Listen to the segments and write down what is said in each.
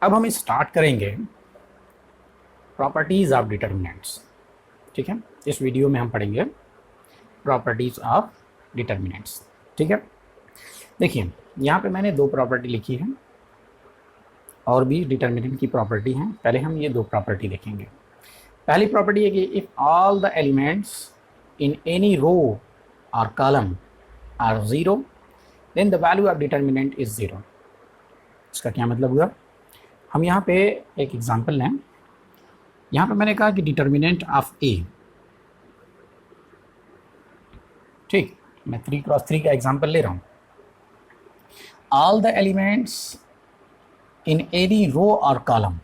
अब हम स्टार्ट करेंगे प्रॉपर्टीज़ ऑफ डिटर्मिनेंट्स। ठीक है, इस वीडियो में हम पढ़ेंगे प्रॉपर्टीज़ ऑफ डिटर्मिनेंट्स। ठीक है, देखिए यहाँ पे मैंने दो प्रॉपर्टी लिखी है, और भी डिटर्मिनेंट की प्रॉपर्टी हैं। पहले हम ये दो प्रॉपर्टी देखेंगे। पहली प्रॉपर्टी है कि if all the elements in any row और column are zero then the value of determinant is zero. इसका क्या मतलब हुआ? हम यहाँ पे एक एग्जांपल लें। यहाँ पे मैंने कहा कि डिटर्मिनेंट ऑफ ए, ठीक, मैं 3x3 का एग्जांपल ले रहा हूँ। All the elements in any row और कॉलम,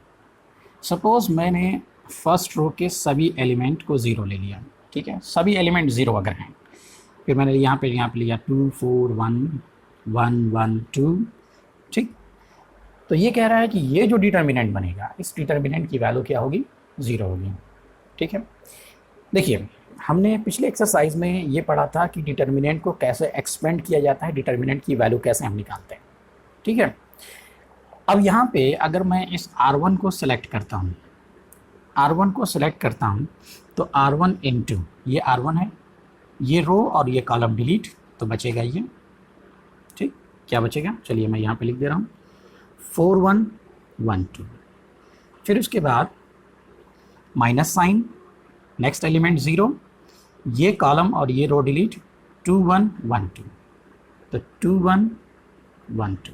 सपोज मैंने फर्स्ट रो के सभी एलिमेंट को ज़ीरो ले लिया। ठीक है, सभी एलिमेंट ज़ीरो अगर हैं, फिर मैंने यहाँ पे लिया 2 4 1 1 1 2। ठीक, तो ये कह रहा है कि ये जो डिटर्मिनेंट बनेगा, इस डिटर्मिनेंट की वैल्यू क्या होगी? ज़ीरो होगी। ठीक है, देखिए हमने पिछले एक्सरसाइज में ये पढ़ा था कि डिटर्मिनेंट को कैसे एक्सपेंड किया जाता है, डिटर्मिनेंट की वैल्यू कैसे हम निकालते हैं। ठीक है, अब यहाँ पे अगर मैं इस R1 को सिलेक्ट करता हूँ, R1 को सिलेक्ट करता हूँ, तो R1 इंटू ये R1 है, ये रो और ये कॉलम डिलीट, तो बचेगा ये। ठीक, क्या बचेगा? चलिए मैं यहाँ पे लिख दे रहा हूँ 4 1 1 2। फिर उसके बाद minus sign, next element zero, ये कॉलम और ये रो डिलीट, 2 1 1 2, तो 2 1 1 2।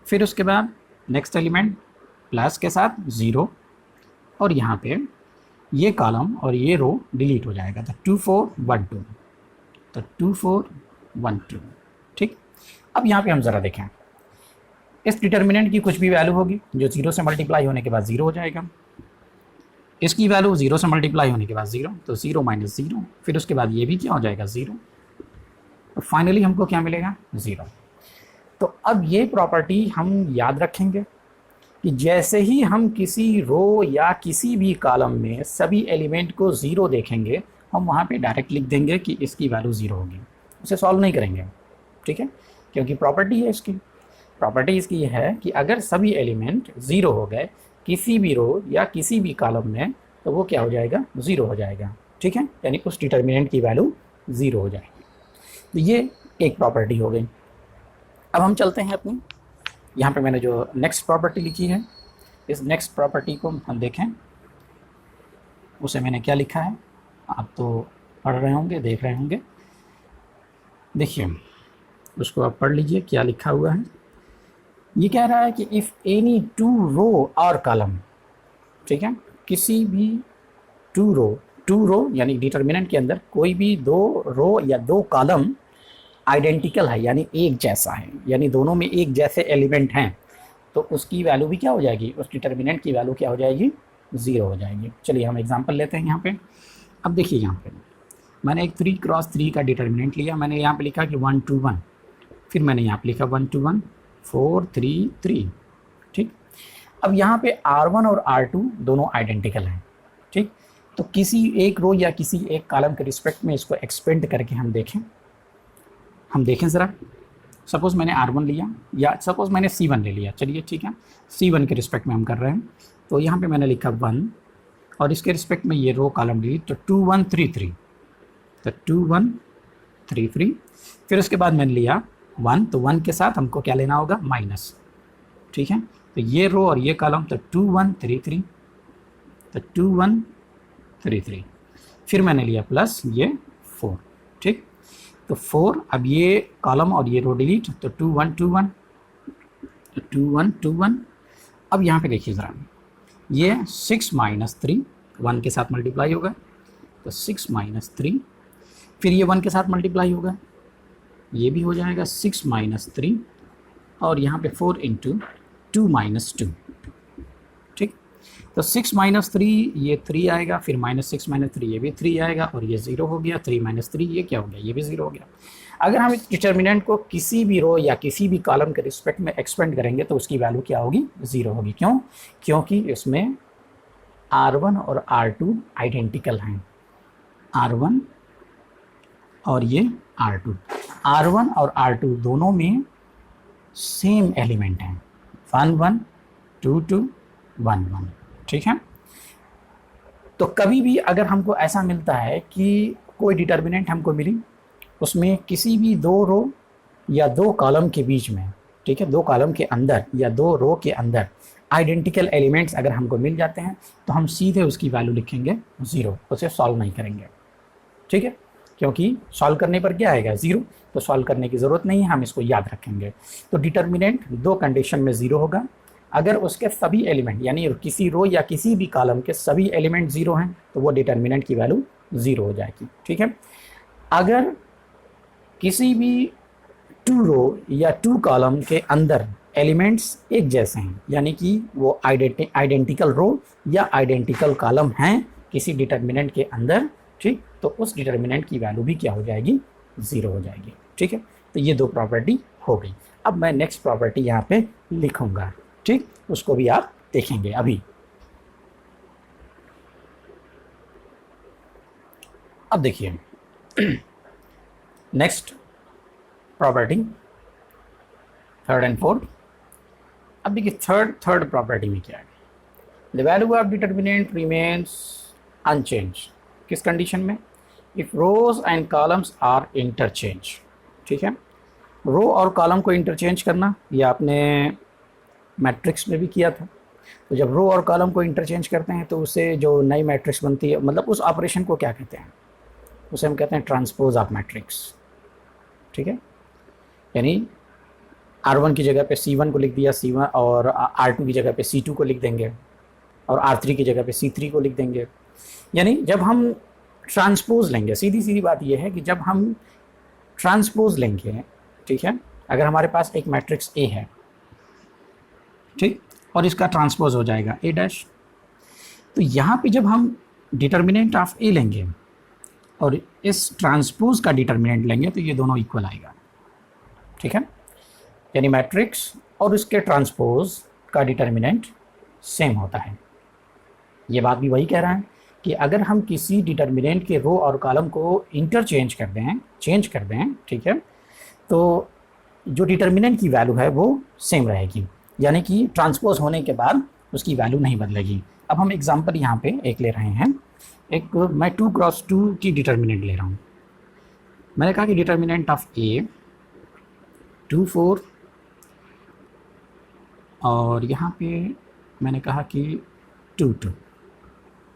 फिर उसके बाद नेक्स्ट एलिमेंट प्लस के साथ ज़ीरो, और यहाँ पे ये कॉलम और ये रो डिलीट हो जाएगा, तो 2 4 1 2, तो 2 4 1 2। ठीक, अब यहाँ पे हम ज़रा देखें, इस डिटर्मिनेंट की कुछ भी वैल्यू होगी जो ज़ीरो से मल्टीप्लाई होने के बाद ज़ीरो हो जाएगा। इसकी वैल्यू ज़ीरो से मल्टीप्लाई होने के बाद ज़ीरो, तो ज़ीरो माइनस ज़ीरो, फिर उसके बाद ये भी क्या हो जाएगा? ज़ीरो। तो फाइनली हमको क्या मिलेगा? ज़ीरो। तो अब ये प्रॉपर्टी हम याद रखेंगे कि जैसे ही हम किसी रो या किसी भी कॉलम में सभी एलिमेंट को ज़ीरो देखेंगे, हम वहाँ पे डायरेक्ट लिख देंगे कि इसकी वैल्यू ज़ीरो होगी, उसे सॉल्व नहीं करेंगे। ठीक है, क्योंकि प्रॉपर्टी है इसकी। प्रॉपर्टी इसकी ये है कि अगर सभी एलिमेंट ज़ीरो हो गए किसी भी रो या किसी भी कॉलम में, तो वो क्या हो जाएगा? ज़ीरो हो जाएगा। ठीक है, यानी उस डिटर्मिनेंट की वैल्यू ज़ीरो हो जाएगी। तो ये एक प्रॉपर्टी हो गई। अब हम चलते हैं अपनी, यहाँ पे मैंने जो नेक्स्ट प्रॉपर्टी लिखी है, इस नेक्स्ट प्रॉपर्टी को हम देखें, उसे मैंने क्या लिखा है, आप तो पढ़ रहे होंगे, देख रहे होंगे। देखिए उसको आप पढ़ लीजिए क्या लिखा हुआ है। ये कह रहा है कि इफ़ एनी टू रो और कॉलम, ठीक है, किसी भी टू रो यानी डिटर्मिनेंट के अंदर कोई भी दो रो या दो कॉलम आइडेंटिकल है, यानी एक जैसा है, यानी दोनों में एक जैसे एलिमेंट हैं, तो उसकी वैल्यू भी क्या हो जाएगी? उस डिटर्मिनेंट की वैल्यू क्या हो जाएगी? ज़ीरो हो जाएगी। चलिए हम एग्जांपल लेते हैं यहाँ पे। अब देखिए यहाँ पे मैंने एक 3x3 का डिटर्मिनेंट लिया, मैंने यहाँ पे लिखा कि 1 2 1, फिर मैंने यहाँ पे लिखा 1 2 1 4 3 3। ठीक, अब यहाँ पे R1 और R2 दोनों आइडेंटिकल हैं। ठीक, तो किसी एक रो या किसी एक कॉलम के रिस्पेक्ट में इसको एक्सपेंड करके हम देखें ज़रा। सपोज़ मैंने R1 लिया, या सपोज़ मैंने C1 ले लिया। चलिए ठीक है, C1 के रिस्पेक्ट में हम कर रहे हैं, तो यहाँ पे मैंने लिखा 1, और इसके रिस्पेक्ट में ये रो कॉलम डिलीट, तो 2 1 3 3, तो 2 1 3 3। फिर उसके बाद मैंने लिया 1, तो 1 के साथ हमको क्या लेना होगा? माइनस। ठीक है, तो ये रो और ये कॉलम, तो 2 1 3 3, तो 2 1 3 3। फिर मैंने लिया प्लस ये 4। ठीक, तो 4, अब ये कॉलम और ये रो डिलीट, तो 2 1 2 1, तो 2 1 2 1। अब यहाँ पे देखिए ज़रा, ये 6 माइनस 3 1 के साथ मल्टीप्लाई होगा, तो 6 माइनस 3, फिर ये 1 के साथ मल्टीप्लाई होगा, ये भी हो जाएगा 6 माइनस 3, और यहाँ पे 4 इंटू 2 माइनस 2। ठीक, तो 6 माइनस 3 ये 3 आएगा, फिर माइनस 6 माइनस 3 ये भी 3 आएगा, और ये 0 हो गया। 3 माइनस 3 ये क्या हो गया? ये भी 0 हो गया। अगर हम इस डिटर्मिनेंट को किसी भी रो या किसी भी कॉलम के रिस्पेक्ट में एक्सपेंड करेंगे, तो उसकी वैल्यू क्या होगी? 0 होगी। क्यों? क्योंकि इसमें R1 और R2 आइडेंटिकल हैं, R1 और ये R2। R1 और R2 दोनों में सेम एलिमेंट हैं, 1 1 2 2 1 1। ठीक है, तो कभी भी अगर हमको ऐसा मिलता है कि कोई डिटर्मिनेंट हमको मिली, उसमें किसी भी दो रो या दो कॉलम के बीच में, ठीक है, दो कॉलम के अंदर या दो रो के अंदर आइडेंटिकल एलिमेंट्स अगर हमको मिल जाते हैं तो हम सीधे उसकी वैल्यू लिखेंगे 0, उसे सॉल्व नहीं करेंगे। ठीक है, क्योंकि सॉल्व करने पर क्या आएगा 0, तो सॉल्व करने की ज़रूरत नहीं है, हम इसको याद रखेंगे। तो डिटर्मिनेंट दो कंडीशन में 0 होगा। अगर उसके सभी एलिमेंट यानी किसी रो या किसी भी कॉलम के सभी एलिमेंट 0 हैं तो वो डिटर्मिनेंट की वैल्यू 0 हो जाएगी। ठीक है, अगर किसी भी 2 रो या 2 कॉलम के अंदर एलिमेंट्स एक जैसे हैं, यानी कि वो आइडेंटिकल रो या आइडेंटिकल कॉलम हैं किसी डिटर्मिनेंट के अंदर, ठीक, तो उस डिटर्मिनेंट की वैल्यू भी क्या हो जाएगी 0 हो जाएगी। ठीक है, तो ये दो प्रॉपर्टी हो गई। अब मैं नेक्स्ट प्रॉपर्टी यहाँ पे लिखूंगा, ठीक, उसको भी आप देखेंगे अभी। अब देखिए next property, third and fourth. अब देखिए थर्ड प्रॉपर्टी में क्या है, the value of determinant remains unchanged. किस कंडीशन में, if rows and columns are interchanged. ठीक है, रो और कॉलम को इंटरचेंज करना ये आपने मैट्रिक्स में भी किया था। तो जब रो और कॉलम को इंटरचेंज करते हैं तो उससे जो नई मैट्रिक्स बनती है, मतलब उस ऑपरेशन को क्या कहते हैं, उसे हम कहते हैं ट्रांसपोज ऑफ मैट्रिक्स। ठीक है, यानी R1 की जगह पे C1 को लिख दिया C1, और R2 की जगह पे C2 को लिख देंगे, और R3 की जगह पे C3 को लिख देंगे। यानी जब हम ट्रांसपोज लेंगे, सीधी सीधी बात यह है कि जब हम ट्रांसपोज लेंगे, ठीक है, अगर हमारे पास एक मैट्रिक्स A है, ठीक, और इसका ट्रांसपोज हो जाएगा A डैश, तो यहाँ पे जब हम डिटर्मिनेंट ऑफ A लेंगे और इस ट्रांसपोज का डिटर्मिनेंट लेंगे तो ये दोनों इक्वल आएगा। ठीक है, यानी मैट्रिक्स और उसके ट्रांसपोज का डिटर्मिनेंट सेम होता है। ये बात भी वही कह रहा है कि अगर हम किसी डिटर्मिनेंट के रो और कॉलम को इंटरचेंज कर दें, चेंज कर दें, ठीक है, तो जो डिटर्मिनेंट की वैल्यू है वो सेम रहेगी, यानी कि ट्रांसपोज होने के बाद उसकी वैल्यू नहीं बदलेगी। अब हम एग्जांपल यहाँ पे एक ले रहे हैं, एक मैं 2 क्रॉस 2 की डिटर्मिनेंट ले रहा हूँ। मैंने कहा कि डिटर्मिनेंट ऑफ A 2 4, और यहाँ पे मैंने कहा कि 2 2।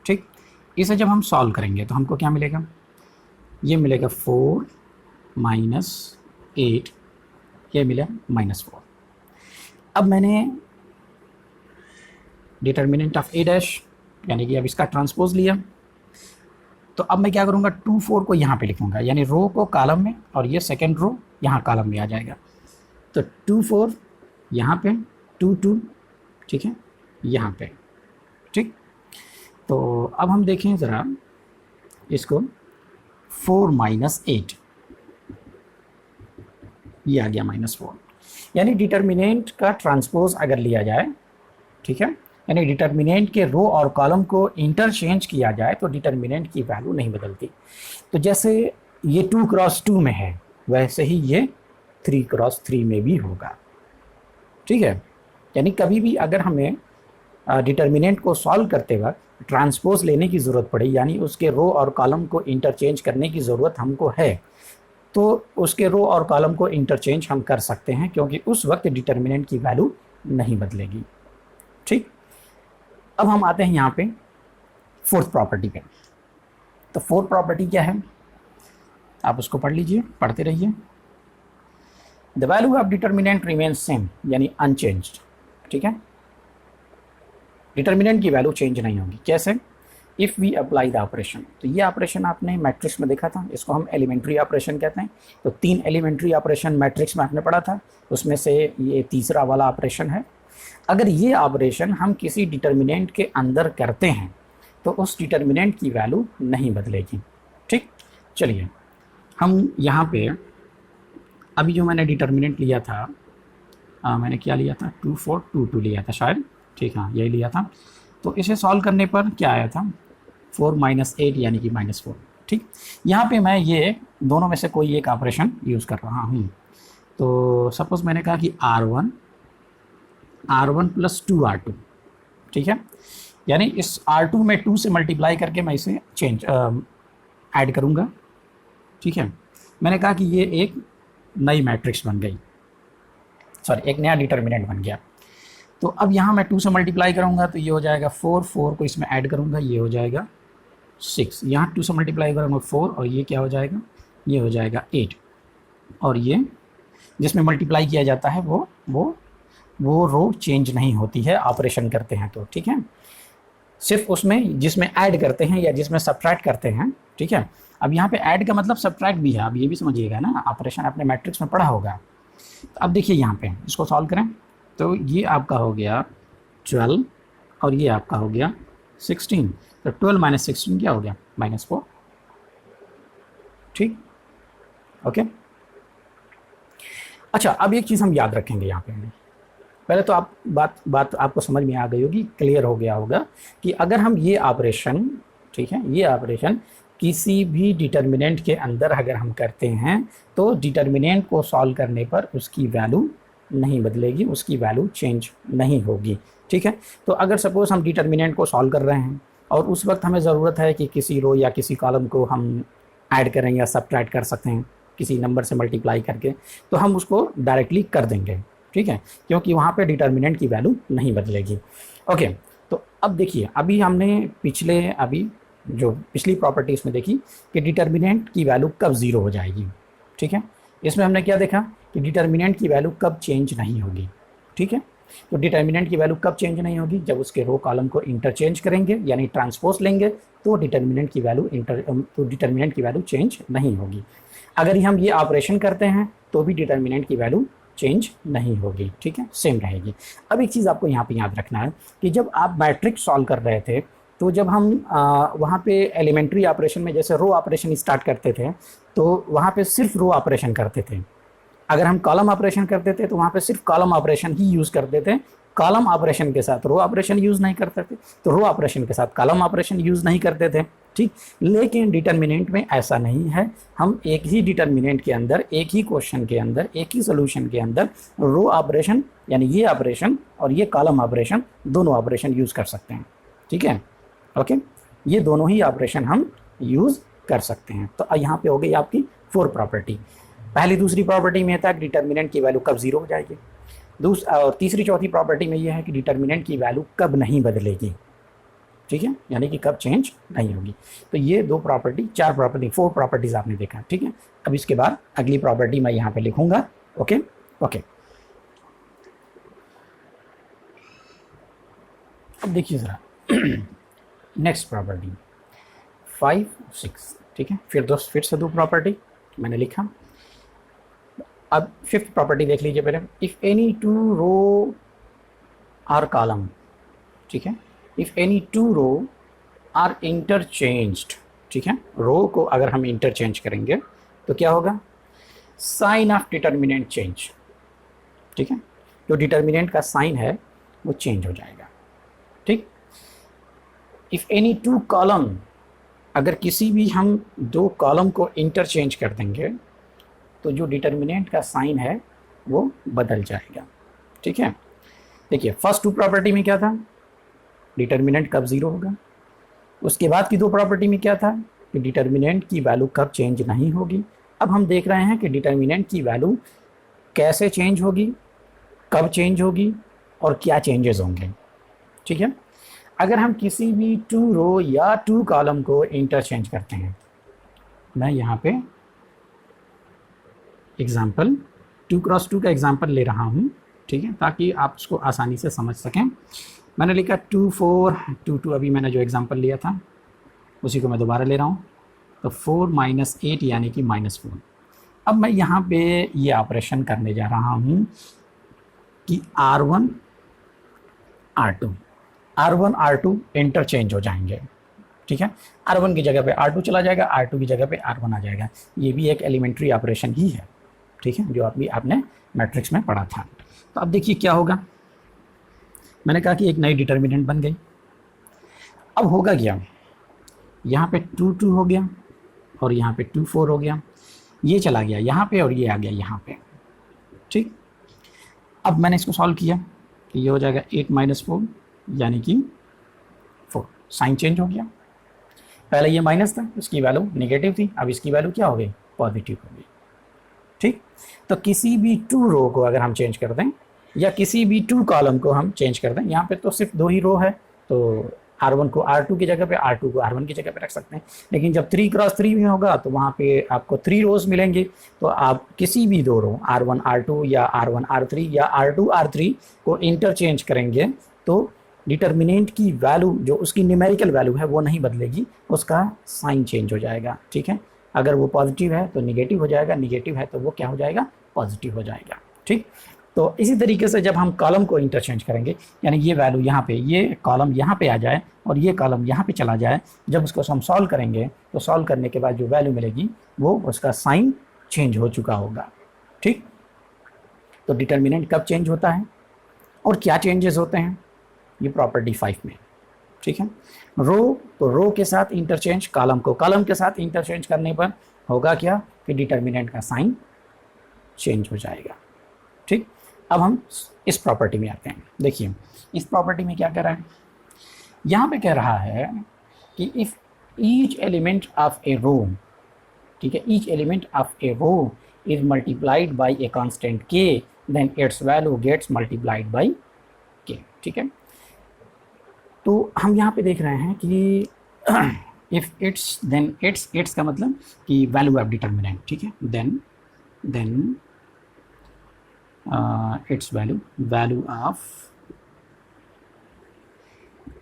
ठीक, इसे जब हम सॉल्व करेंगे तो हमको क्या मिलेगा, ये मिलेगा 4 -8, ये मिला -4। अब मैंने डिटर्मिनेंट ऑफ A डैश यानी कि अब इसका ट्रांसपोज लिया, तो अब मैं क्या करूँगा, 2 4 को यहाँ पे लिखूँगा, यानी रो को कॉलम में और ये सेकेंड रो यहाँ कॉलम में आ जाएगा। तो 2 4 यहाँ पे, 2 2, ठीक है, यहाँ पे। ठीक, तो अब हम देखें ज़रा इसको, 4 -8, ये आ गया -4। यानी डिटर्मिनेंट का ट्रांसपोज अगर लिया जाए, ठीक है, यानी डिटर्मिनेंट के रो और कॉलम को इंटरचेंज किया जाए तो डिटर्मिनेंट की वैल्यू नहीं बदलती। तो जैसे ये 2 क्रॉस 2 में है वैसे ही ये 3 क्रॉस 3 में भी होगा। ठीक है, यानी कभी भी अगर हमें डिटर्मिनेंट को सॉल्व करते वक्त ट्रांसपोज लेने की ज़रूरत पड़े, यानी उसके रो और कॉलम को इंटरचेंज करने की ज़रूरत हमको है, तो उसके रो और कॉलम को इंटरचेंज हम कर सकते हैं, क्योंकि उस वक्त डिटर्मिनेंट की वैल्यू नहीं बदलेगी। ठीक, अब हम आते हैं यहाँ पे फोर्थ प्रॉपर्टी पे। तो फोर्थ प्रॉपर्टी क्या है, आप उसको पढ़ लीजिए, पढ़ते रहिए। The value of determinant remains same, यानी अनचेंज्ड। ठीक है, डिटर्मिनेंट की वैल्यू चेंज नहीं होगी। कैसे, if we apply the operation. तो ये ऑपरेशन आपने मैट्रिक्स में देखा था, इसको हम एलिमेंट्री ऑपरेशन कहते हैं। तो 3 एलिमेंट्री ऑपरेशन मैट्रिक्स में आपने पढ़ा था, उसमें से ये तीसरा वाला ऑपरेशन है। अगर ये ऑपरेशन हम किसी डिटर्मिनेंट के अंदर करते हैं तो उस डिटर्मिनेंट की वैल्यू नहीं बदलेगी। ठीक, चलिए हम यहाँ पे अभी जो मैंने डिटर्मिनेंट लिया था, मैंने क्या लिया था, 2 4 2 2 लिया था शायद। ठीक, हाँ यही लिया था। तो इसे सॉल्व करने पर क्या आया था, 4 -8 यानी कि -4। ठीक, यहाँ पे मैं ये दोनों में से कोई एक ऑपरेशन यूज़ कर रहा हूँ। तो सपोज़ मैंने कहा कि R1 R1 प्लस 2R2, ठीक है। यानी इस R2 में 2 से मल्टीप्लाई करके मैं इसे चेंज ऐड करूँगा, ठीक है। मैंने कहा कि ये एक नई मैट्रिक्स बन गई, सॉरी एक नया डिटर्मिनेंट बन गया। तो अब यहाँ मैं 2 से मल्टीप्लाई करूँगा तो ये हो जाएगा 4, 4 को इसमें ऐड करूँगा ये हो जाएगा 6, यहाँ 2 से मल्टीप्लाई करूँगा 4 और ये क्या हो जाएगा, ये हो जाएगा 8। और ये जिसमें मल्टीप्लाई किया जाता है वो रो चेंज नहीं होती है ऑपरेशन करते हैं तो, ठीक है। सिर्फ उसमें जिसमें ऐड करते हैं या जिसमें सब्ट्रैक्ट करते हैं, ठीक है। अब यहाँ पे ऐड का मतलब सब्ट्रैक्ट भी है, अब ये भी समझिएगा ना, ऑपरेशन आपने मैट्रिक्स में पढ़ा होगा। तो अब देखिए यहाँ पे इसको सॉल्व करें तो ये आपका हो गया 12 और ये आपका हो गया 16। तो 12 माइनस 16 क्या हो गया, -4, ठीक, ओके। अच्छा, अब एक चीज़ हम याद रखेंगे यहाँ पे, पहले तो आप बात आपको समझ में आ गई होगी, क्लियर हो गया होगा कि अगर हम ये ऑपरेशन, ठीक है, ये ऑपरेशन किसी भी डिटर्मिनेंट के अंदर अगर हम करते हैं तो डिटर्मिनेंट को सॉल्व करने पर उसकी वैल्यू नहीं बदलेगी, उसकी वैल्यू चेंज नहीं होगी, ठीक है। तो अगर सपोज़ हम डिटर्मिनेंट को सॉल्व कर रहे हैं और उस वक्त हमें ज़रूरत है कि किसी रो या किसी कॉलम को हम ऐड करें या सब्ट्रैक्ट कर सकते हैं किसी नंबर से मल्टीप्लाई करके, तो हम उसको डायरेक्टली कर देंगे, ठीक है, क्योंकि वहाँ पे डिटर्मिनेंट की वैल्यू नहीं बदलेगी। ओके, तो अब देखिए अभी हमने पिछली प्रॉपर्टीज़ में देखी कि डिटर्मिनेंट की वैल्यू कब ज़ीरो हो जाएगी, ठीक है। इसमें हमने क्या देखा कि डिटर्मिनेंट की वैल्यू कब चेंज नहीं होगी, ठीक है। तो डिटर्मिनेंट की वैल्यू कब चेंज नहीं होगी, जब उसके रो कॉलम को इंटरचेंज करेंगे यानी ट्रांसपोज लेंगे तो डिटर्मिनेंट की वैल्यू चेंज नहीं होगी। अगर हम ये ऑपरेशन करते हैं तो भी डिटर्मिनेंट की वैल्यू चेंज नहीं होगी, ठीक है, सेम रहेगी। अब एक चीज़ आपको यहाँ पे याद रखना है कि जब आप मैट्रिक्स सॉल्व कर रहे थे तो जब हम वहाँ पे एलिमेंट्री ऑपरेशन में जैसे रो ऑपरेशन स्टार्ट करते थे तो वहाँ पे सिर्फ रो ऑपरेशन करते थे। अगर हम कॉलम ऑपरेशन करते थे तो वहाँ पे सिर्फ कॉलम ऑपरेशन ही यूज़ करते थे, कॉलम ऑपरेशन के साथ रो ऑपरेशन यूज़ नहीं करते थे, तो रो ऑपरेशन के साथ कॉलम ऑपरेशन यूज़ नहीं करते थे, ठीक। लेकिन डिटर्मिनेंट में ऐसा नहीं है, हम एक ही डिटर्मिनेंट के अंदर, एक ही क्वेश्चन के अंदर, एक ही सोल्यूशन के अंदर रो ऑपरेशन यानी ये ऑपरेशन और ये कॉलम ऑपरेशन दोनों ऑपरेशन यूज़ कर सकते हैं, ठीक है, ओके। ये दोनों ही ऑपरेशन हम यूज़ कर सकते हैं। तो यहाँ पे हो गई आपकी 4 प्रॉपर्टी। पहली दूसरी प्रॉपर्टी में था कि डिटर्मिनेंट की वैल्यू कब ज़ीरो हो जाएगी, और तीसरी चौथी प्रॉपर्टी में ये है कि डिटर्मिनेंट की वैल्यू कब नहीं बदलेगी, ठीक है, यानी कि कब चेंज नहीं होगी। तो ये 4 प्रॉपर्टीज़ आपने देखा, ठीक है। अब इसके बाद अगली प्रॉपर्टी मैं यहाँ पे लिखूंगा, ओके ओके। अब देखिए ज़रा नेक्स्ट प्रॉपर्टी 5, 6, ठीक है, फिर से 2 प्रॉपर्टी मैंने लिखा। अब 5th प्रॉपर्टी देख लीजिए पहले, if any 2 row or column, ठीक है, if any 2 row are interchanged, ठीक है, रो को अगर हम इंटरचेंज करेंगे तो क्या होगा, साइन ऑफ डिटर्मिनेंट चेंज, ठीक है, जो डिटर्मिनेंट का साइन है वो चेंज हो जाएगा, ठीक। इफ़ एनी 2 कॉलम, अगर किसी भी हम 2 कॉलम को इंटरचेंज कर देंगे तो जो डिटर्मिनेंट का साइन है वो बदल जाएगा, ठीक है। देखिए फर्स्ट 2 प्रॉपर्टी में क्या था, डिटर्मिनेंट कब ज़ीरो होगा, उसके बाद की 2 प्रॉपर्टी में क्या था कि डिटर्मिनेंट की वैल्यू कब चेंज नहीं होगी। अब हम देख रहे हैं कि डिटर्मिनेंट की वैल्यू कैसे चेंज होगी, कब चेंज होगी और क्या चेंजेस होंगे, ठीक है। अगर हम किसी भी 2 रो या 2 कॉलम को इंटरचेंज करते हैं, मैं यहाँ पे एग्जाम्पल 2x2 का एग्जाम्पल ले रहा हूँ, ठीक है, ताकि आप उसको आसानी से समझ सकें। मैंने लिखा 2, 4, 2, 2, अभी मैंने जो एग्जाम्पल लिया था उसी को मैं दोबारा ले रहा हूँ। तो 4 - 8 यानी कि -4। अब मैं यहाँ पे ये ऑपरेशन करने जा रहा हूँ कि R1 R2 इंटरचेंज हो जाएंगे, ठीक है। R1 की जगह पे R2 चला जाएगा, R2 की जगह पे R1 आ जाएगा। ये भी एक एलिमेंट्री ऑपरेशन ही है, ठीक है, जो अभी आपने मैट्रिक्स में पढ़ा था। तो अब देखिए क्या होगा, मैंने कहा कि एक नई डिटर्मिनेंट बन गई। अब होगा क्या, यहाँ पे 2, 2 हो गया और यहाँ पे 2, 4 हो गया, ये चला गया यहाँ पे और ये आ गया यहाँ पे, ठीक। अब मैंने इसको सॉल्व किया कि ये हो जाएगा 8 माइनस 4 यानी कि 4। साइन चेंज हो गया, पहले ये माइनस था, इसकी वैल्यू नेगेटिव थी, अब इसकी वैल्यू क्या हो गई, पॉजिटिव हो गई। ठीक, तो किसी भी 2 रो को अगर हम चेंज कर दें या किसी भी 2 कॉलम को हम चेंज कर दें, यहाँ पे तो सिर्फ 2 ही रो है, तो R1 को R2 की जगह पे, R2 को R1 की जगह पे रख सकते हैं। लेकिन जब 3 क्रॉस 3 में होगा तो वहाँ पे आपको 3 रोज मिलेंगे, तो आप किसी भी 2 रो R1 R2 या R1 R3 या R2 R3 को इंटरचेंज करेंगे तो डिटर्मिनेंट की वैल्यू जो उसकी न्यूमेरिकल वैल्यू है वो नहीं बदलेगी, उसका साइन चेंज हो जाएगा। ठीक है, अगर वो पॉजिटिव है तो निगेटिव हो जाएगा, निगेटिव है तो वो क्या हो जाएगा, पॉजिटिव हो जाएगा। ठीक, तो इसी तरीके से जब हम कॉलम को इंटरचेंज करेंगे, यानी ये वैल्यू यहाँ पे, ये कॉलम यहाँ पे आ जाए और ये कॉलम यहाँ पे चला जाए, जब उसको हम सॉल्व करेंगे तो सॉल्व करने के बाद जो वैल्यू मिलेगी वो उसका साइन चेंज हो चुका होगा। ठीक, तो डिटर्मिनेंट कब चेंज होता है और क्या चेंजेस होते हैं, ये प्रॉपर्टी 5 में। ठीक है, रो, तो रो के साथ इंटरचेंज, कॉलम को कॉलम के साथ इंटरचेंज करने पर होगा क्या कि डिटर्मिनेंट का साइन चेंज हो जाएगा। ठीक, अब हम इस प्रॉपर्टी में आते हैं। देखिए इस प्रॉपर्टी में क्या कह रहा है, यहाँ पे कह रहा है कि if each element of a row, ठीक है, each element of a row is multiplied by a constant K, then its value gets multiplied by K. ठीक है, तो हम यहाँ पे देख रहे हैं कि इफ इट्स देन इट्स का मतलब कि वैल्यू ऑफ डिटर्मिनेंट। ठीक है, then its value of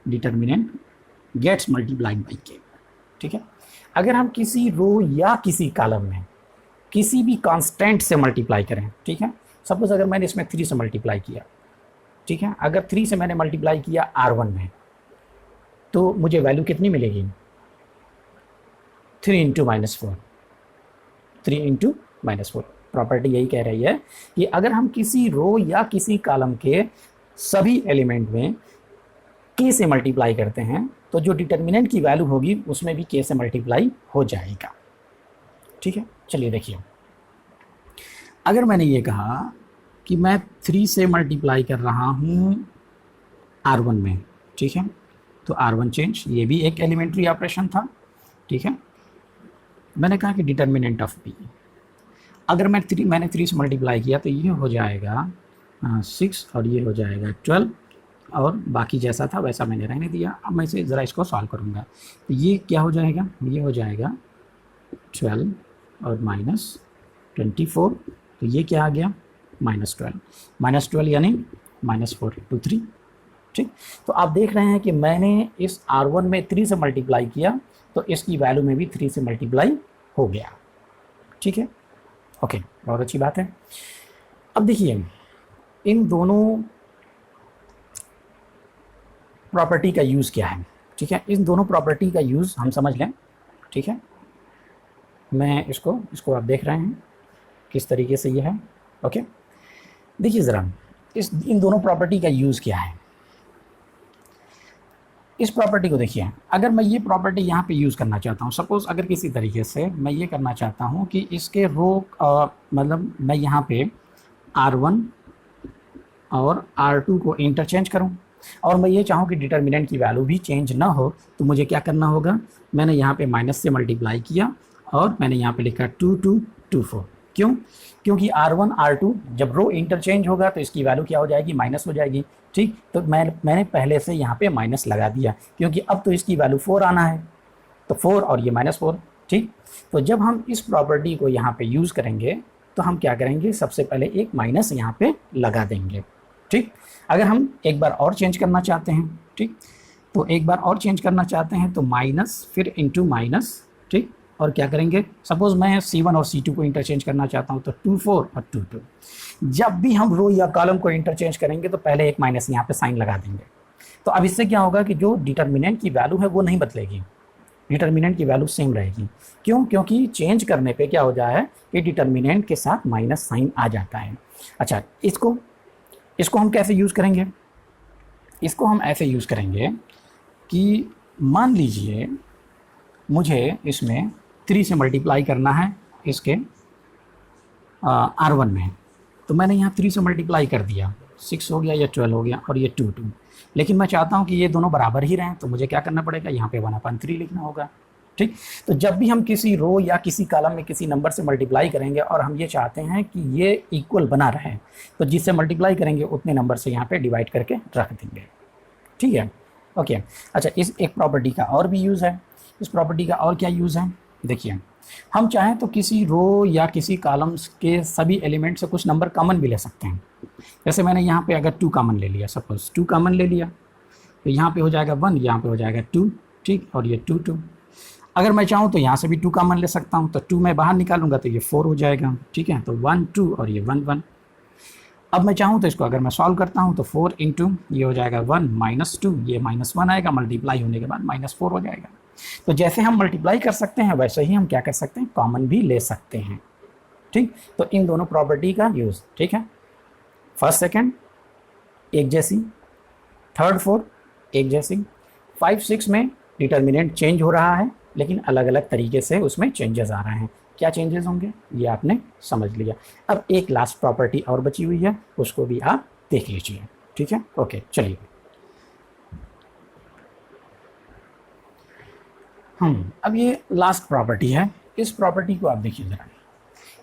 determinant gets multiplied by k. ठीक है, अगर हम किसी रो या किसी कॉलम में किसी भी कांस्टेंट से मल्टीप्लाई करें, ठीक है, सपोज अगर मैंने इसमें 3 से मल्टीप्लाई किया, ठीक है, अगर 3 से मैंने मल्टीप्लाई किया R1 में, तो मुझे वैल्यू कितनी मिलेगी, 3 into minus 4, 3 into minus 4। Property यही कह रही है कि अगर हम किसी रो या किसी कॉलम के सभी एलिमेंट में के से मल्टीप्लाई करते हैं तो जो डिटर्मिनेंट की वैल्यू होगी उसमें भी के से मल्टीप्लाई हो जाएगा। ठीक है, चलिए देखिए, अगर मैंने ये कहा कि मैं 3 से मल्टीप्लाई कर रहा हूँ R1 में, ठीक है, तो R1 चेंज, ये भी एक एलिमेंट्री ऑपरेशन था। ठीक है, मैंने कहा कि डिटर्मिनेंट ऑफ P, अगर मैंने 3 से मल्टीप्लाई किया तो ये हो जाएगा 6 और ये हो जाएगा 12 और बाकी जैसा था वैसा मैंने रहने दिया। अब मैं इसे ज़रा इसको सॉल्व करूँगा तो ये क्या हो जाएगा, ये हो जाएगा 12 और माइनस 24, तो ये क्या आ गया, -12 यानी -4 to 3। ठीक, तो आप देख रहे हैं कि मैंने इस R1 में 3 से मल्टीप्लाई किया तो इसकी वैल्यू में भी 3 से मल्टीप्लाई हो गया। ठीक है, ओके, बहुत अच्छी बात है। अब देखिए इन दोनों प्रॉपर्टी का यूज़ क्या है। ठीक है, इन दोनों प्रॉपर्टी का यूज़ हम समझ लें। ठीक है, मैं इसको आप देख रहे हैं किस तरीके से ये है। ओके, देखिए ज़रा इन दोनों प्रॉपर्टी का यूज़ क्या है। इस प्रॉपर्टी को देखिए, अगर मैं ये प्रॉपर्टी यहाँ पे यूज़ करना चाहता हूँ, सपोज़ अगर किसी तरीके से मैं ये करना चाहता हूँ कि इसके रो मतलब मैं यहाँ पे R1 और R2 को इंटरचेंज करूँ और मैं ये चाहूँ कि डिटर्मिनेंट की वैल्यू भी चेंज ना हो, तो मुझे क्या करना होगा, मैंने यहाँ पे माइनस से मल्टीप्लाई किया और मैंने यहाँ पे लिखा 2 2 2 4। क्यों, क्योंकि R1 R2 जब रो इंटरचेंज होगा तो इसकी वैल्यू क्या हो जाएगी, माइनस हो जाएगी। ठीक, तो मैंने पहले से यहाँ पे माइनस लगा दिया क्योंकि अब तो इसकी वैल्यू 4 आना है, तो 4 और ये -4। ठीक, तो जब हम इस प्रॉपर्टी को यहाँ पे यूज़ करेंगे तो हम क्या करेंगे, सबसे पहले एक माइनस यहाँ पे लगा देंगे। ठीक, अगर हम एक बार और चेंज करना चाहते हैं, ठीक, तो एक बार और चेंज करना चाहते हैं तो माइनस फिर इंटू माइनस। ठीक, और क्या करेंगे, सपोज़ मैं C1 और C2 को इंटरचेंज करना चाहता हूँ तो 2 4 और 2 2। जब भी हम रो या कॉलम को इंटरचेंज करेंगे तो पहले एक माइनस यहाँ पे साइन लगा देंगे। तो अब इससे क्या होगा कि जो डिटर्मिनेंट की वैल्यू है वो नहीं बदलेगी, डिटर्मिनेंट की वैल्यू सेम रहेगी। क्यों, क्योंकि चेंज करने पे क्या हो जाए है कि डिटर्मिनेंट के साथ माइनस साइन आ जाता है। अच्छा, इसको हम कैसे यूज़ करेंगे, इसको हम ऐसे यूज़ करेंगे कि मान लीजिए मुझे इसमें 3 से मल्टीप्लाई करना है इसके R1 में, तो मैंने यहाँ 3 से मल्टीप्लाई कर दिया। 6 हो गया, ये 12 हो गया और ये 2 2। लेकिन मैं चाहता हूँ कि ये दोनों बराबर ही रहें, तो मुझे क्या करना पड़ेगा, यहाँ पे 1/3 लिखना होगा। ठीक, तो जब भी हम किसी रो या किसी कॉलम में किसी नंबर से मल्टीप्लाई करेंगे और हम ये चाहते हैं कि ये इक्वल बना रहे, तो जिससे मल्टीप्लाई करेंगे उतने नंबर से यहाँ पे डिवाइड करके रख देंगे। ठीक है, ओके। अच्छा, इस एक प्रॉपर्टी का और भी यूज़ है। इस प्रॉपर्टी का और क्या यूज़ है, देखिए, हम चाहें तो किसी रो या किसी कॉलम्स के सभी एलिमेंट से कुछ नंबर कॉमन भी ले सकते हैं। जैसे मैंने यहाँ पे अगर 2 कॉमन ले लिया, सपोज 2 कॉमन ले लिया, तो यहाँ पे हो जाएगा 1, यहाँ पे हो जाएगा 2, ठीक, और ये 2 2। अगर मैं चाहूँ तो यहाँ से भी 2 कॉमन ले सकता हूँ, तो 2 मैं बाहर निकालूंगा तो ये 4 हो जाएगा। ठीक है, तो 1 2 और ये 1 1। अब मैं चाहूँ तो इसको अगर मैं सॉल्व करता हूँ तो 4 इंटू ये हो जाएगा 1 -2, ये -1 आएगा, मल्टीप्लाई होने के बाद -4 हो जाएगा। तो जैसे हम मल्टीप्लाई कर सकते हैं वैसे ही हम क्या कर सकते हैं, कॉमन भी ले सकते हैं। ठीक, तो इन दोनों प्रॉपर्टी का यूज़, ठीक है, फर्स्ट सेकंड एक जैसी, थर्ड फोर्थ एक जैसी, 5 6 में डिटर्मिनेंट चेंज हो रहा है, लेकिन अलग अलग तरीके से उसमें चेंजेस आ रहे हैं। क्या चेंजेस होंगे ये आपने समझ लिया। अब एक लास्ट प्रॉपर्टी और बची हुई है, उसको भी आप देख लीजिए। ठीक है, ओके, चलिए। अब ये लास्ट प्रॉपर्टी है, इस प्रॉपर्टी को आप देखिए जरा।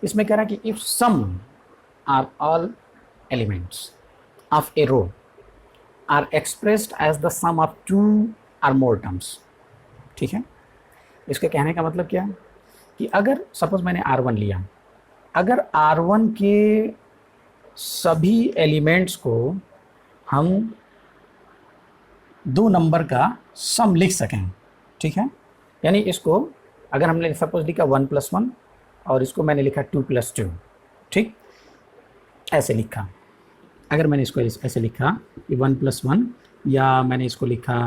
इसमें कह रहा है कि if some or all elements of a row are expressed as the sum of 2 और मोर टर्म्स। ठीक है, इसके कहने का मतलब क्या है कि अगर सपोज मैंने R1 लिया, अगर R1 के सभी एलिमेंट्स को हम 2 नंबर का सम लिख सकें, ठीक है, यानी इसको अगर हमने सपोज लिखा 1 + 1 और इसको मैंने लिखा 2 + 2, ठीक, ऐसे लिखा। अगर मैंने इसको ऐसे लिखा कि 1 + 1, या मैंने इसको लिखा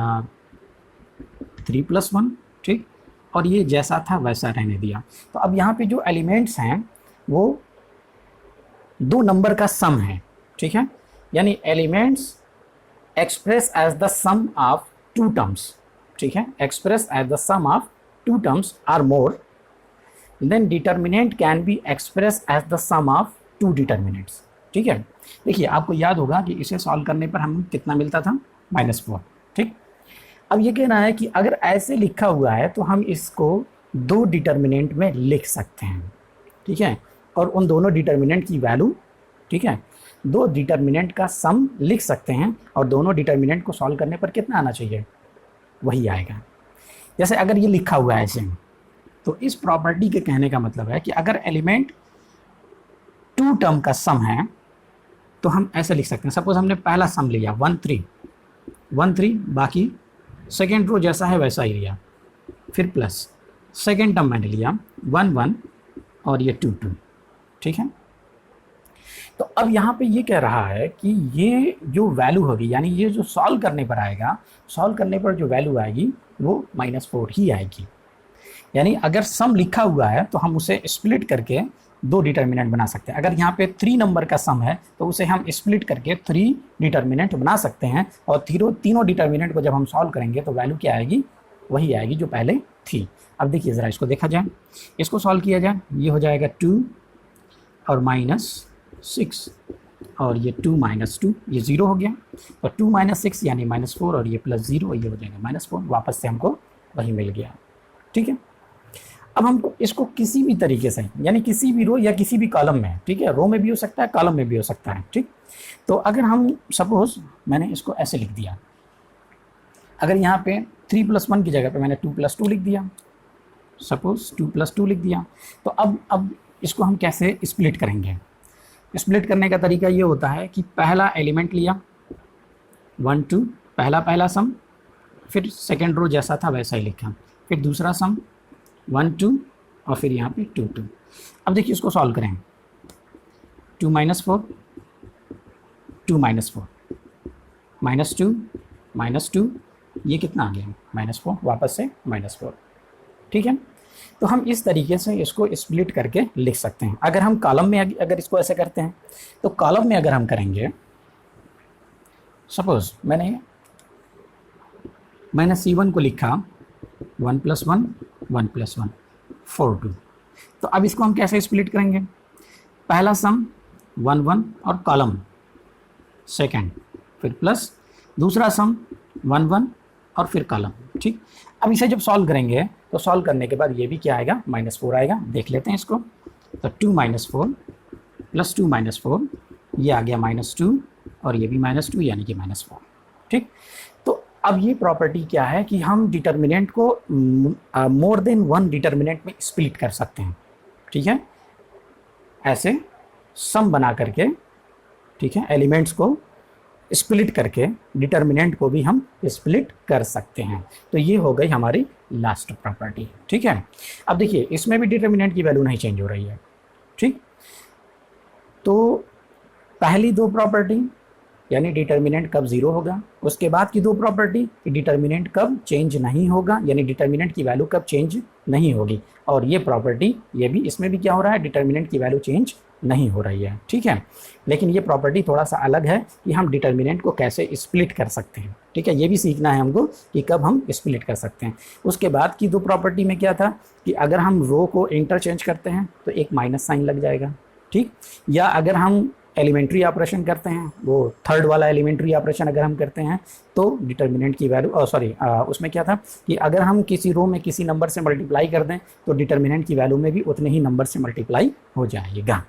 3 + 1, ठीक, और ये जैसा था वैसा रहने दिया, तो अब यहाँ पे जो एलिमेंट्स हैं वो 2 नंबर का सम है। ठीक है, यानी elements express as the sum of 2 terms, ठीक है, express as the sum of 2 terms or more, then determinant can be express as the sum of 2 determinants. ठीक है, देखिए आपको याद होगा कि इसे सॉल्व करने पर हमें कितना मिलता था, -4। ठीक, अब ये कहना है कि अगर ऐसे लिखा हुआ है तो हम इसको 2 डिटर्मिनेंट में लिख सकते हैं। ठीक है, और उन दोनों डिटर्मिनेंट की वैल्यू, ठीक है, 2 डिटर्मिनेंट का सम लिख सकते हैं, और दोनों डिटर्मिनेंट को सॉल्व करने पर कितना आना चाहिए, वही आएगा। जैसे अगर ये लिखा हुआ है ऐसे, तो इस प्रॉपर्टी के कहने का मतलब है कि अगर एलिमेंट 2 टर्म का सम है तो हम ऐसे लिख सकते हैं। सपोज हमने पहला सम लिया 1 3 1 3, बाकी सेकेंड रो जैसा है वैसा ही लिया, फिर प्लस सेकेंड टर्म मैंने लिया 1 1 और ये 2 2। ठीक है, तो अब यहाँ पे ये कह रहा है कि ये जो वैल्यू होगी, यानी ये जो सॉल्व करने पर आएगा, सॉल्व करने पर जो वैल्यू आएगी वो -4 ही आएगी। यानी अगर सम लिखा हुआ है तो हम उसे स्प्लिट करके 2 डिटर्मिनेंट बना सकते हैं। अगर यहाँ पे 3 नंबर का सम है तो उसे हम स्प्लिट करके 3 डिटर्मिनेंट बना सकते हैं, और तीनों डिटर्मिनेंट को जब हम सॉल्व करेंगे तो वैल्यू क्या आएगी, वही आएगी जो पहले थी। अब देखिए ज़रा इसको देखा जाए, इसको सॉल्व किया जाए, ये हो जाएगा 2 और -6, और ये 2 -2, ये 0 हो गया, और 2 - 6 यानी -4, और ये +0, ये हो जाएगा -4, वापस से हमको वही मिल गया। ठीक है, अब हमको इसको किसी भी तरीके से, यानी किसी भी रो या किसी भी कॉलम में, ठीक है, रो में भी हो सकता है, कॉलम में भी हो सकता है। ठीक, तो अगर हम सपोज मैंने इसको ऐसे लिख दिया, अगर यहाँ पे 3 + 1 की जगह पे मैंने 2 + 2 लिख दिया, सपोज 2 + 2 लिख दिया, तो अब इसको हम कैसे स्प्लिट करेंगे। स्प्लिट करने का तरीका ये होता है कि पहला एलिमेंट लिया 1 2, पहला सम, फिर सेकेंड रो जैसा था वैसा ही लिखा, फिर दूसरा सम 1 2, और फिर यहाँ पे 2 2। अब देखिए इसको सॉल्व करें, 2 - 4 2 - 4 -2 ये कितना आ गया, -4, वापस से -4। ठीक है, तो हम इस तरीके से इसको स्प्लिट करके लिख सकते हैं। अगर हम कॉलम में अगर इसको ऐसे करते हैं, तो कॉलम में अगर हम करेंगे, सपोज मैंने C1 को लिखा 1 + 1 1 + 1 4 2, तो अब इसको हम कैसे स्प्लिट करेंगे, पहला सम 1 1 और कॉलम सेकेंड, फिर प्लस दूसरा सम 1 1 और फिर कॉलम। ठीक, अब इसे जब सॉल्व करेंगे तो सॉल्व करने के बाद ये भी क्या आएगा, -4 आएगा। देख लेते हैं इसको। तो 2 - 4 प्लस 2 - 4, ये आ गया -2 और ये भी -2 यानी कि -4। ठीक, तो अब ये प्रॉपर्टी क्या है कि हम डिटर्मिनेंट को मोर देन वन डिटर्मिनेंट में स्प्लिट कर सकते हैं। ठीक है, ऐसे सम बना करके, ठीक है, एलिमेंट्स को स्प्लिट करके डिटर्मिनेंट को भी हम स्प्लिट कर सकते हैं। तो ये हो गई हमारी लास्ट प्रॉपर्टी। ठीक है, अब देखिए इसमें भी डिटर्मिनेंट की वैल्यू नहीं चेंज हो रही है। ठीक, तो पहली दो प्रॉपर्टी यानी डिटर्मिनेंट कब जीरो होगा, उसके बाद की दो प्रॉपर्टी कि डिटर्मिनेंट कब चेंज नहीं होगा, यानी डिटर्मिनेंट की वैल्यू कब चेंज नहीं होगी। और ये प्रॉपर्टी, ये भी, इसमें भी क्या हो रहा है, डिटर्मिनेंट की वैल्यू चेंज नहीं हो रही है। ठीक है, लेकिन ये प्रॉपर्टी थोड़ा सा अलग है कि हम डिटर्मिनेंट को कैसे स्प्लिट कर सकते हैं। ठीक है, ये भी सीखना है हमको कि कब हम स्प्लिट कर सकते हैं। उसके बाद की दो प्रॉपर्टी में क्या था कि अगर हम रो को इंटरचेंज करते हैं तो एक माइनस साइन लग जाएगा। ठीक, या अगर हम एलिमेंट्री ऑपरेशन करते हैं, वो थर्ड वाला एलिमेंट्री ऑपरेशन अगर हम करते हैं तो डिटर्मिनेंट की वैल्यू, उसमें क्या था कि अगर हम किसी रो में किसी नंबर से मल्टीप्लाई कर दें तो डिटर्मिनेंट की वैल्यू में भी उतने ही नंबर से मल्टीप्लाई हो जाएगा।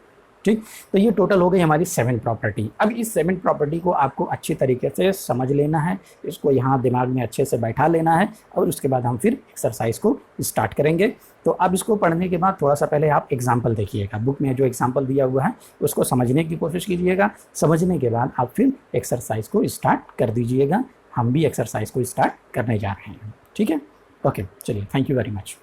ठीक, तो ये टोटल हो गई हमारी 7 प्रॉपर्टी। अब इस 7 प्रॉपर्टी को आपको अच्छी तरीके से समझ लेना है, इसको यहाँ दिमाग में अच्छे से बैठा लेना है और उसके बाद हम फिर एक्सरसाइज को स्टार्ट करेंगे। तो अब इसको पढ़ने के बाद थोड़ा सा पहले आप एग्जाम्पल देखिएगा, बुक में जो एग्जाम्पल दिया हुआ है उसको समझने की कोशिश कीजिएगा। समझने के बाद आप फिर एक्सरसाइज को स्टार्ट कर दीजिएगा। हम भी एक्सरसाइज को स्टार्ट करने जा रहे हैं। ठीक है, ओके, चलिए, थैंक यू वेरी मच।